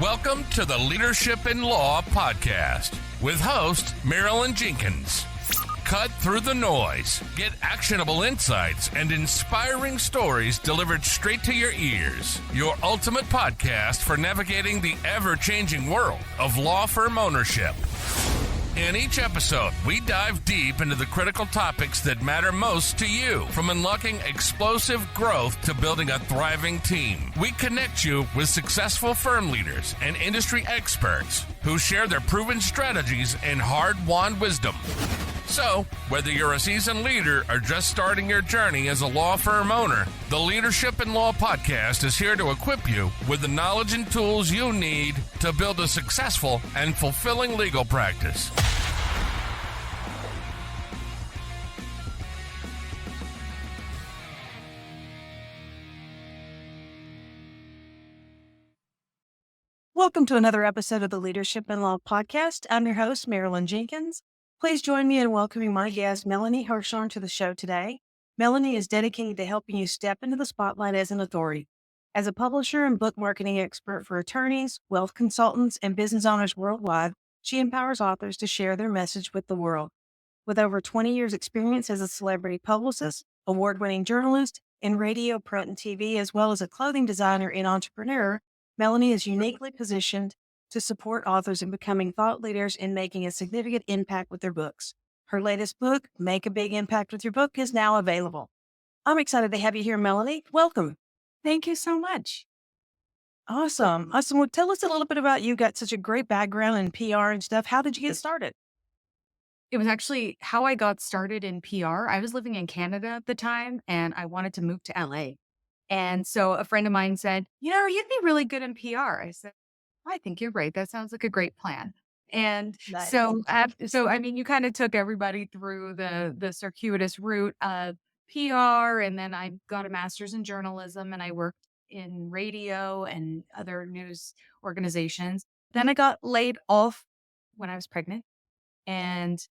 Welcome to the Leadership in Law podcast with host Marilyn Jenkins. Cut through the noise, get actionable insights and inspiring stories delivered straight to your ears. Your ultimate podcast for navigating the ever-changing world of law firm ownership. In each episode, we dive deep into the critical topics that matter most to you, from unlocking explosive growth to building a thriving team. We connect you with successful firm leaders and industry experts who share their proven strategies and hard-won wisdom. So, whether you're a seasoned leader or just starting your journey as a law firm owner, the Leadership in Law podcast is here to equip you with the knowledge and tools you need to build a successful and fulfilling legal practice. Welcome to another episode of the Leadership in Law podcast. I'm your host, Marilyn Jenkins. Please join me in welcoming my guest, Melanie Herschorn, to the show today. Melanie is dedicated to helping you step into the spotlight as an authority. As a publisher and book marketing expert for attorneys, wealth consultants, and business owners worldwide, she empowers authors to share their message with the world. With over 20 years' experience as a celebrity publicist, award-winning journalist, in radio, print, and TV, as well as a clothing designer and entrepreneur, Melanie is uniquely positioned to support authors in becoming thought leaders and making a significant impact with their books. Her latest book, Make a Big Impact with Your Book, is now available. I'm excited to have you here, Melanie. Welcome. Thank you so much. Awesome. Well, tell us a little bit about you. You got such a great background in PR and stuff. How did you get started? It was actually how I got started in PR. I was living in Canada at the time and I wanted to move to LA. And so a friend of mine said, you'd be really good in PR. I said, I think you're right. That sounds like a great plan. And Nice. so you kind of took everybody through the circuitous route of PR. And then I got a master's in journalism and I worked in radio and other news organizations. Then I got laid off when I was pregnant and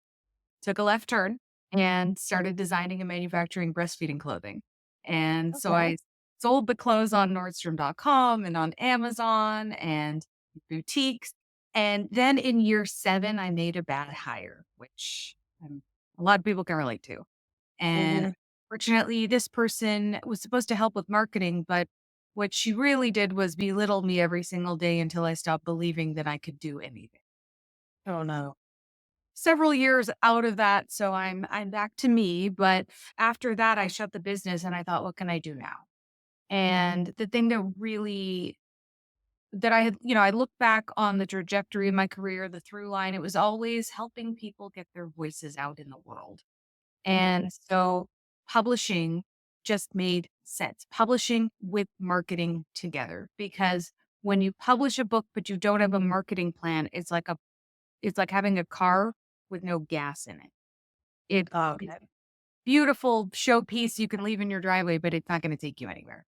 took a left turn and started designing and manufacturing breastfeeding clothing. And so I sold the clothes on Nordstrom.com and on Amazon and boutiques. And then in year 7, I made a bad hire, which a lot of people can relate to. And fortunately, this person was supposed to help with marketing, but what she really did was belittle me every single day until I stopped believing that I could do anything. Oh, no. Several years out of that, so I'm back to me. But after that, I shut the business and I thought, what can I do now? And the thing that I look back on the trajectory of my career, the through line, it was always helping people get their voices out in the world. And so publishing just made sense. Publishing with marketing together, because when you publish a book, but you don't have a marketing plan, it's like having a car with no gas in it. It's a beautiful showpiece you can leave in your driveway, but it's not going to take you anywhere.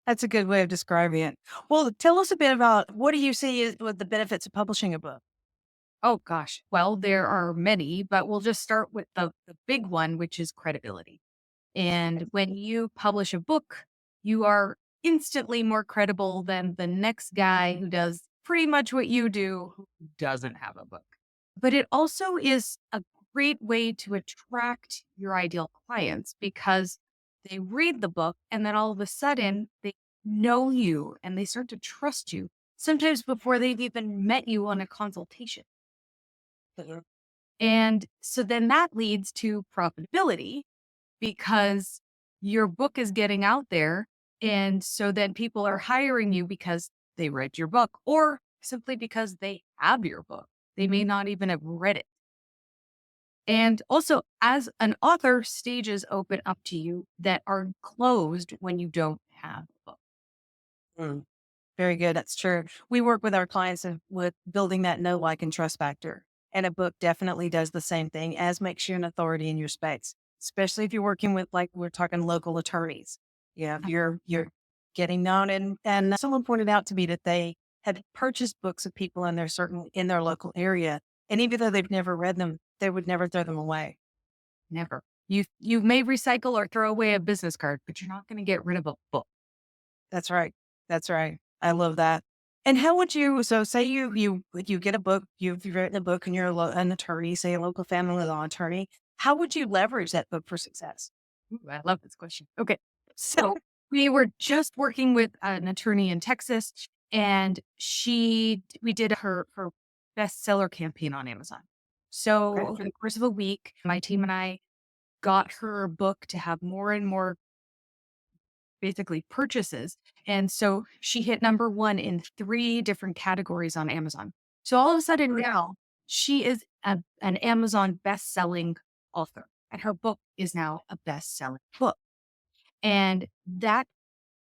That's a good way of describing it. Well, tell us a bit about what do you see with the benefits of publishing a book? Oh, gosh. Well, there are many, but we'll just start with the big one, which is credibility. And when you publish a book, you are instantly more credible than the next guy who does pretty much what you do who doesn't have a book. But it also is a great way to attract your ideal clients because they read the book and then all of a sudden they know you and they start to trust you, sometimes before they've even met you on a consultation. And so then that leads to profitability because your book is getting out there. And so then people are hiring you because they read your book or simply because they have your book. They may not even have read it. And also, as an author, stages open up to you that are closed when you don't have a book. Very good. That's true. We work with our clients with building that know, like, and trust factor. And a book definitely does the same thing, as makes you an authority in your space, especially if you're working with, like, we're talking local attorneys. Yeah, you're getting known. And someone pointed out to me that they had purchased books of people in their local area. And even though they've never read them, they would never throw them away. Never. You may recycle or throw away a business card, but you're not going to get rid of a book. That's right. I love that. And how would you, so say you get a book, you've written a book and you're an attorney, say a local family law attorney. How would you leverage that book for success? Ooh, I love this question. Okay. So we were just working with an attorney in Texas, and we did her bestseller campaign on Amazon. So Okay. over the course of a week, my team and I got her book to have more and more basically purchases. And so she hit number one in 3 different categories on Amazon. So all of a sudden now she is an Amazon best-selling author, and her book is now a best-selling book. And that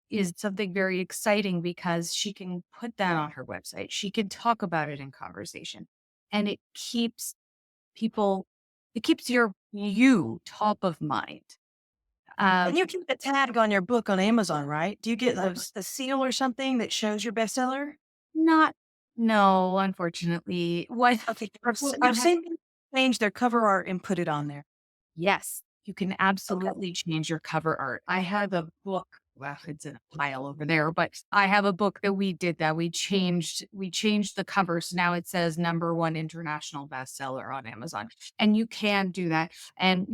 is something very exciting because she can put that on her website. She can talk about it in conversation, and it keeps people, it keeps you top of mind. And you keep the tag on your book on Amazon, right? Do you get a seal or something that shows your bestseller? Not, no, unfortunately. What? Okay. What we I've have, seen people change their cover art and put it on there. yes, you can Okay. absolutely change your cover art. I have a book. Well, it's in a pile over there, but I have a book that we did that. We changed the cover. So now it says number one international bestseller on Amazon. And you can do that. And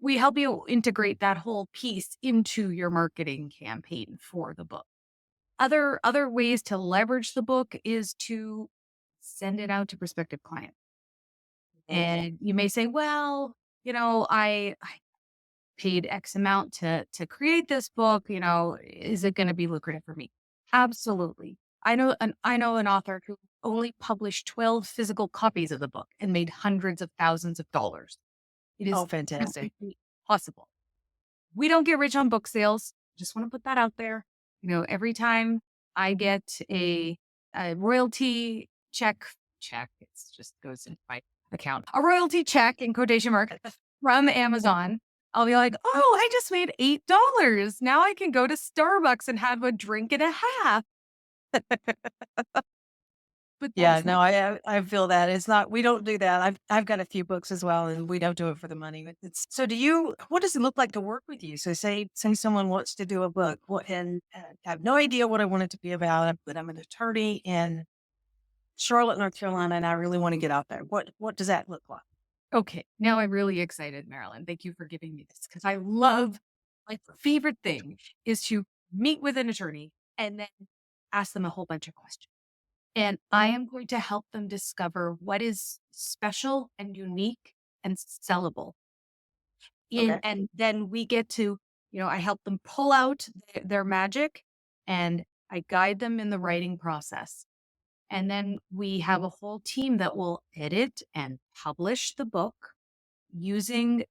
we help you integrate that whole piece into your marketing campaign for the book. Other ways to leverage the book is to send it out to prospective clients. And you may say, well, I paid X amount to create this book, is it going to be lucrative for me? Absolutely. I know an author who only published 12 physical copies of the book and made hundreds of thousands of dollars. It Oh, is fantastic. absolutely possible. We don't get rich on book sales. Just want to put that out there. Every time I get a royalty check, it just goes into my account. A royalty check in quotation marks from Amazon. I'll be like, oh, I just made $8. Now I can go to Starbucks and have a drink and a half. But Yeah, that's not no, I feel that. It's not, we don't do that. I've got a few books as well, and we don't do it for the money. It's, so do you, what does it look like to work with you? So say someone wants to do a book, and I have no idea what I want it to be about, but I'm an attorney in Charlotte, North Carolina, and I really want to get out there. What does that look like? okay. Now I'm really excited, Marilyn. Thank you for giving me this because I love, my favorite thing is to meet with an attorney and then ask them a whole bunch of questions. And I am going to help them discover what is special and unique and sellable. Okay. And then we get to, I help them pull out their magic, and I guide them in the writing process. And then we have a whole team that will edit and publish the book using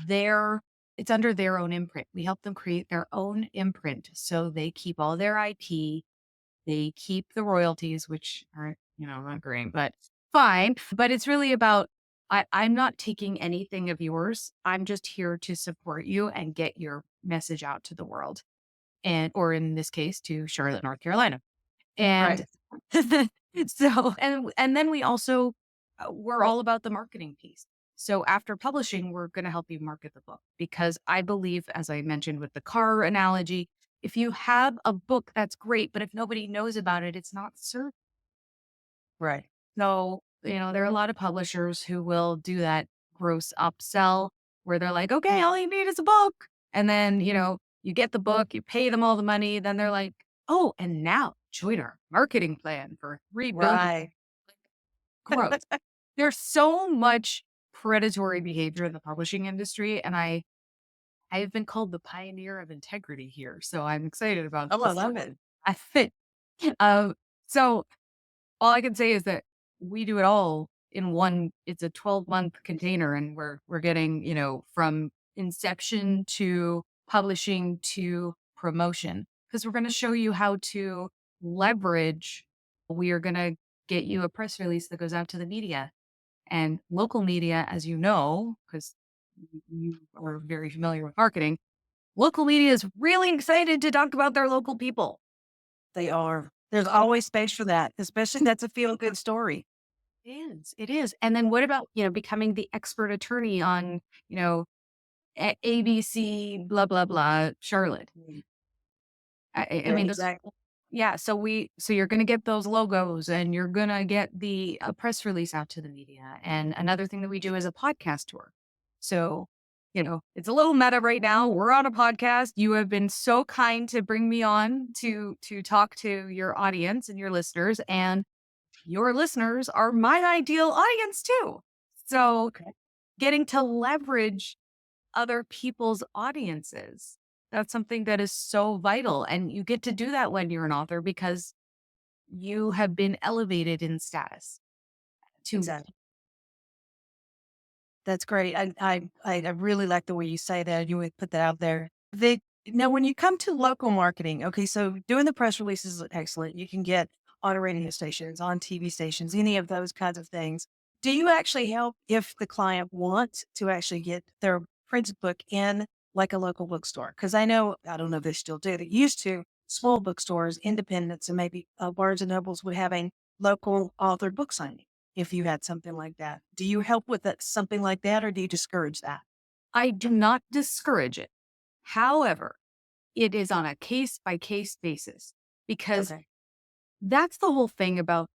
it's under their own imprint. We help them create their own imprint. So they keep all their IP, they keep the royalties, which aren't, not great, but fine. But it's really about, I'm not taking anything of yours. I'm just here to support you and get your message out to the world. Or in this case, to Charlotte, North Carolina. And Right. and then we also, we're all about the marketing piece. So after publishing, we're going to help you market the book because I believe, as I mentioned with the car analogy, if you have a book, that's great. But if nobody knows about it, it's not served. Right. So, there are a lot of publishers who will do that gross upsell where they're like, okay, all you need is a book. And then, you get the book, you pay them all the money. Then they're like, oh, and now join our marketing plan for 3 billion. Right. Gross. There's so much predatory behavior in the publishing industry. And I've been called the pioneer of integrity here. So I'm excited about Oh, I this. love it. I fit. So all I can say is that we do it all in one. It's a 12-month container, and we're getting, from inception to publishing to promotion, because we're going to show you how to leverage. We are going to get you a press release that goes out to the media and local media, as you know, because you are very familiar with marketing. Local media is really excited to talk about their local people. They are. There's always space for that, especially that's a feel good story. It is. And then what about, becoming the expert attorney on, ABC, blah, blah, blah, Charlotte. Mm. I Yeah, mean, exactly. Yeah. So you're going to get those logos and you're going to get the press release out to the media. And another thing that we do is a podcast tour. So, it's a little meta right now. We're on a podcast. You have been so kind to bring me on to talk to your audience and your listeners, and your listeners are my ideal audience too. So getting to leverage other people's audiences, that's something that is so vital. And you get to do that when you're an author because you have been elevated in status to Exactly. That's great. I really like the way you say that. You would put that out there. Now, when you come to local marketing, okay, so doing the press releases is excellent. You can get on radio stations, on TV stations, any of those kinds of things. Do you actually help if the client wants to actually get their printed book in like a local bookstore? Because I know, I don't know if they still do, they used to, small bookstores, independents, and maybe Barnes and Nobles would have a local author book signing if you had something like that. Do you help with that, something like that, or do you discourage that? I do not discourage it. However, it is on a case by case basis because Okay. that's the whole thing about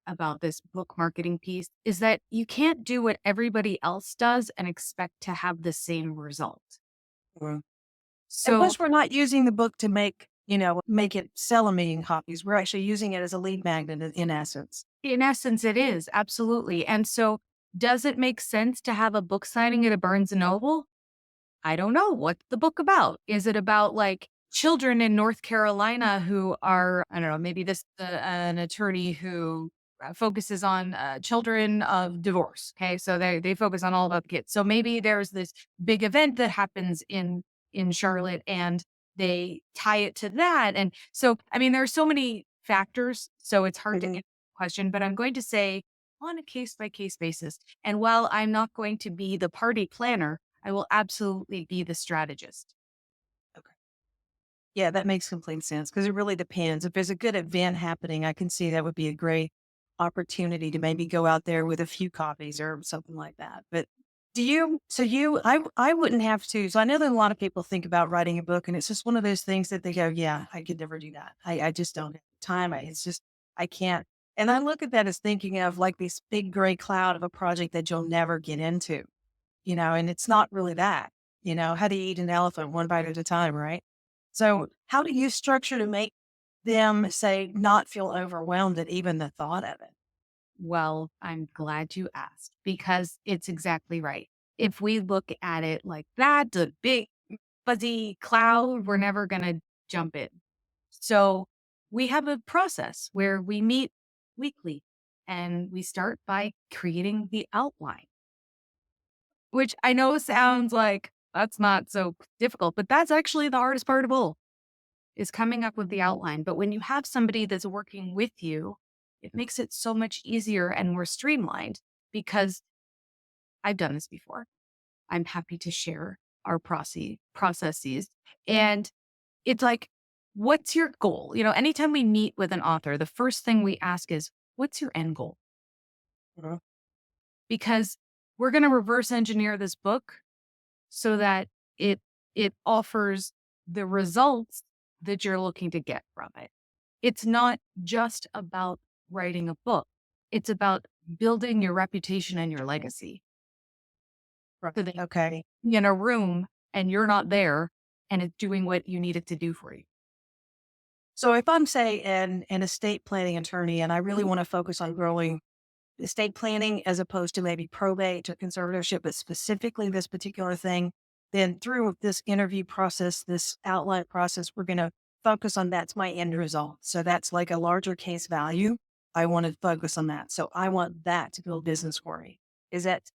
this book marketing piece is that you can't do what everybody else does and expect to have the same result. Well, and So plus, we're not using the book to make it sell a million copies. We're actually using it as a lead magnet in essence. in essence, it is absolutely. And so does it make sense to have a book signing at a Barnes and Noble? I don't know. What's the book about? Is it about like children in North Carolina who are, I don't know, maybe an attorney who focuses on children of divorce. Okay. So they focus on all about the kids. So maybe there's this big event that happens in Charlotte and they tie it to that. And so, I mean, there are so many factors. So it's hard to Mhm. answer the question, but I'm going to say on a case by case basis. And while I'm not going to be the party planner, I will absolutely be the strategist. Okay. Yeah, that makes complete sense because it really depends. If there's a good event happening, I can see that would be a great opportunity to maybe go out there with a few copies or something like that. But I wouldn't have to. So I know that a lot of people think about writing a book and it's just one of those things that they go, yeah, I could never do that. I just don't have time. It's just, I can't. And I look at that as thinking of like this big gray cloud of a project that you'll never get into, and it's not really that, how do you eat an elephant one bite at a time, right? So how do you structure to make them say not feel overwhelmed at even the thought of it? Well, I'm glad you asked because it's exactly right. If we look at it like that, the big fuzzy cloud, we're never going to jump in. So we have a process where we meet weekly and we start by creating the outline, which I know sounds like that's not so difficult, but that's actually the hardest part of all is coming up with the outline. But when you have somebody that's working with you, it makes it so much easier and more streamlined because I've done this before. I'm happy to share our processes. And it's like, what's your goal? Anytime we meet with an author, the first thing we ask is, what's your end goal? Mhm. Because we're going to reverse engineer this book so that it it offers the results that you're looking to get from it. It's not just about writing a book. It's about building your reputation and your legacy. Right. So that Okay. you're in a room and you're not there and it's doing what you need it to do for you. So if I'm, say, an estate planning attorney and I really want to focus on growing estate planning as opposed to maybe probate or conservatorship, but specifically this particular thing, then through this interview process, this outline process, we're going to focus on that's my end result. So that's like a larger case value. I want to focus on that. So I want that to build business for me. Is that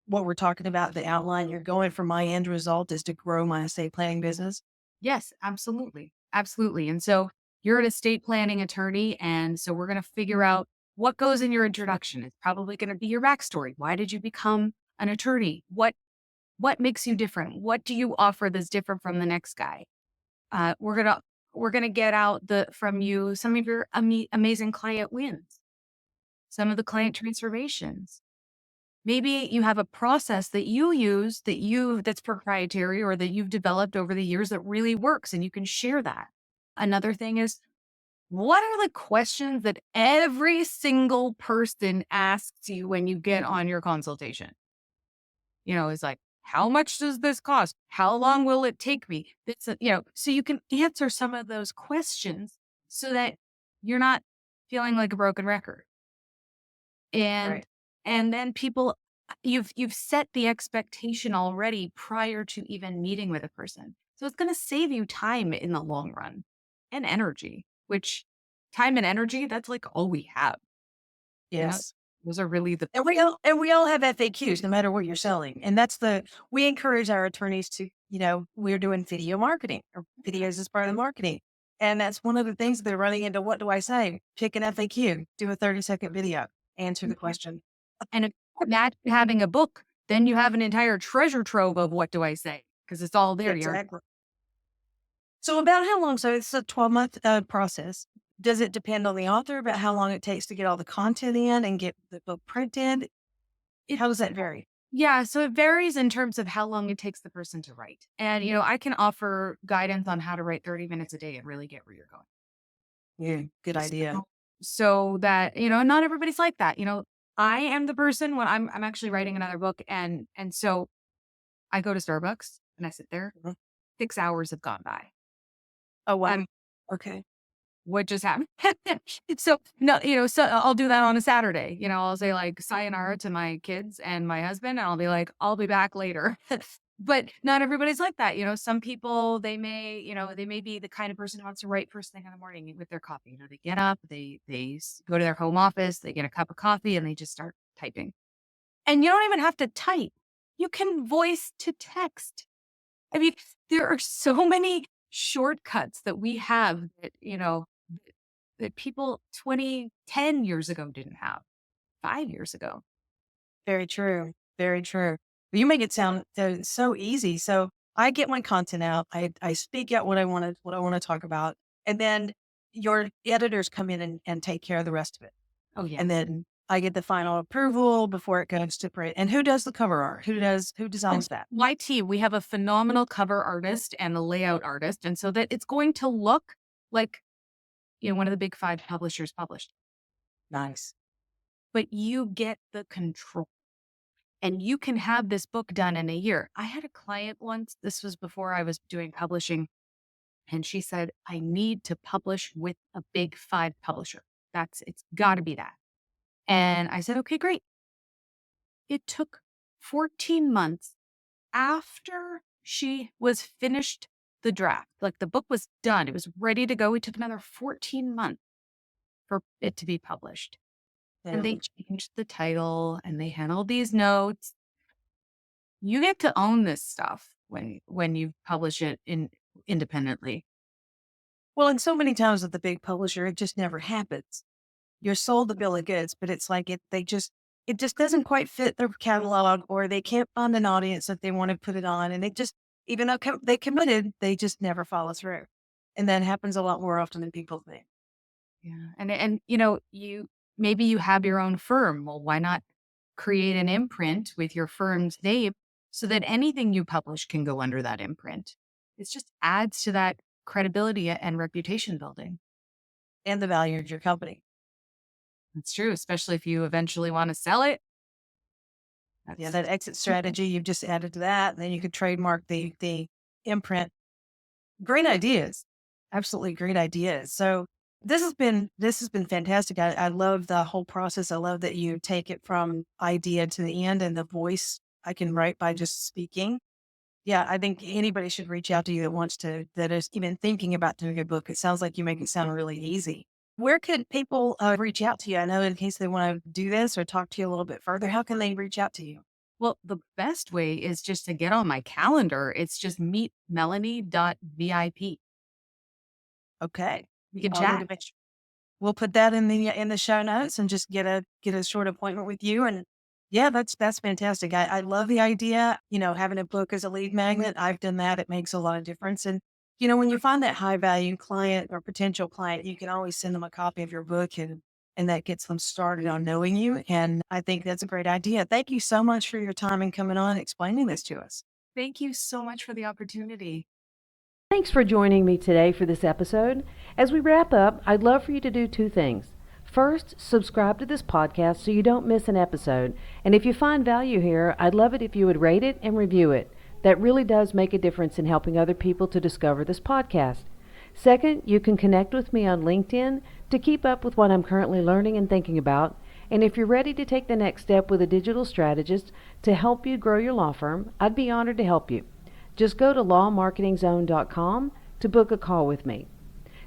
what we're talking about? The outline you're going for my end result is to grow my estate planning business. Yes, absolutely. Absolutely. And so you're an estate planning attorney. And so we're going to figure out what goes in your introduction. It's probably going to be your backstory. Why did you become an attorney? What makes you different? What do you offer that's different from the next guy? We're gonna get out from you some of your amazing client wins, some of the client transformations. Maybe you have a process that you use that's proprietary or that you've developed over the years that really works and you can share that. Another thing is what are the questions that every single person asks you when you get on your consultation? It's like, how much does this cost? How long will it take me? So you can answer some of those questions so that you're not feeling like a broken record. And Right. and then people you've set the expectation already prior to even meeting with a person. So it's going to save you time in the long run and energy, which time and energy, that's like all we have. You know, Yes. those are really the And we all have FAQs no matter what you're selling. And we encourage our attorneys to, we're doing video marketing or videos as part of the marketing. And that's one of the things they're running into. What do I say? Pick an FAQ, do a 30-second video, answer the question. and if not having a book, then you have an entire treasure trove of what do I say? Because it's all there. Exactly. So about how long? So it's a 12-month process. Does it depend on the author about how long it takes to get all the content in and get the book printed? How does that vary? Yeah, so it varies in terms of how long it takes the person to write. And, I can offer guidance on how to write 30 minutes a day and really get where you're going. Yeah, good idea. So that, not everybody's like that. I am the person when I'm actually writing another book and so I go to Starbucks and I sit there. Mhm. 6 hours have gone by. Oh, wow. And Okay. what just happened? So no, so I'll do that on a Saturday. I'll say like sayonara to my kids and my husband, and I'll be like, I'll be back later. But not everybody's like that. Some people they may be the kind of person who wants to write first thing in the morning with their coffee. They get up, they go to their home office, they get a cup of coffee, and they just start typing. And you don't even have to type. You can voice to text. I mean, there are so many shortcuts that we have that people 10 years ago didn't have, 5 years ago. Very true. Very true. You make it sound so easy. So I get my content out. I speak out what I want to talk about, and then your editors come in and take care of the rest of it. Oh, yeah. And then I get the final approval before it goes to print. And who does the cover art? Who designs that? My team, we have a phenomenal cover artist and a layout artist. And so that it's going to look like, one of the big 5 publishers published. Nice. But you get the control. And you can have this book done in a year. I had a client once, this was before I was doing publishing, and she said, I need to publish with a big 5 publisher. It's got to be that. And I said, okay, great. It took 14 months after she was finished the draft. Like the book was done, it was ready to go. It took another 14 months for it to be published. And they changed the title and they had all these notes. You get to own this stuff when you publish it independently. Well, and so many times with the big publisher, it just never happens. You're sold the bill of goods, but it's like it just doesn't quite fit their catalog, or they can't find an audience that they want to put it on. And even though they committed, they just never follow through. And that happens a lot more often than people think. Yeah. And you have your own firm. Well, why not create an imprint with your firm's name so that anything you publish can go under that imprint? It just adds to that credibility and reputation building. And the value of your company. That's true, especially if you eventually want to sell it. Yeah, that exit strategy, you've just added to that. And then you could trademark the imprint. Great ideas. Absolutely great ideas. So this has been fantastic. I love the whole process. I love that you take it from idea to the end, and the voice I can write by just speaking. Yeah, I think anybody should reach out to you that is even thinking about doing a book. It sounds like you make it sound really easy. Where could people reach out to you? I know in case they want to do this or talk to you a little bit further, how can they reach out to you? Well, the best way is just to get on my calendar. It's just meetmelanie.vip. Okay. We can I'll need chat. to make sure- We'll put that in the show notes and just get a short appointment with you. And yeah, that's fantastic. I love the idea, having a book as a lead magnet. I've done that. It makes a lot of difference. And, when you find that high value client or potential client, you can always send them a copy of your book, and that gets them started on knowing you. And I think that's a great idea. Thank you so much for your time and coming on and explaining this to us. Thank you so much for the opportunity. Thanks for joining me today for this episode. As we wrap up, I'd love for you to do two things. First, subscribe to this podcast so you don't miss an episode. And if you find value here, I'd love it if you would rate it and review it. That really does make a difference in helping other people to discover this podcast. Second, you can connect with me on LinkedIn to keep up with what I'm currently learning and thinking about. And if you're ready to take the next step with a digital strategist to help you grow your law firm, I'd be honored to help you. Just go to lawmarketingzone.com to book a call with me.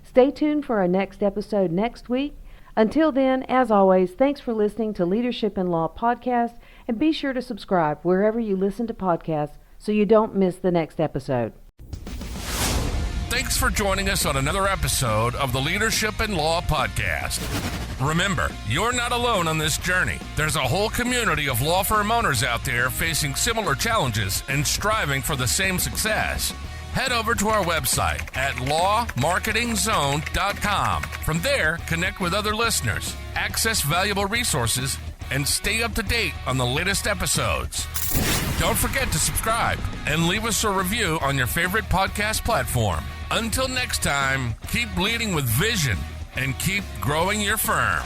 Stay tuned for our next episode next week. Until then, as always, thanks for listening to Leadership in Law Podcast, and be sure to subscribe wherever you listen to podcasts so you don't miss the next episode. Thanks for joining us on another episode of the Leadership in Law Podcast. Remember, you're not alone on this journey. There's a whole community of law firm owners out there facing similar challenges and striving for the same success. Head over to our website at lawmarketingzone.com. From there, connect with other listeners, access valuable resources, and stay up to date on the latest episodes. Don't forget to subscribe and leave us a review on your favorite podcast platform. Until next time, keep leading with vision and keep growing your firm.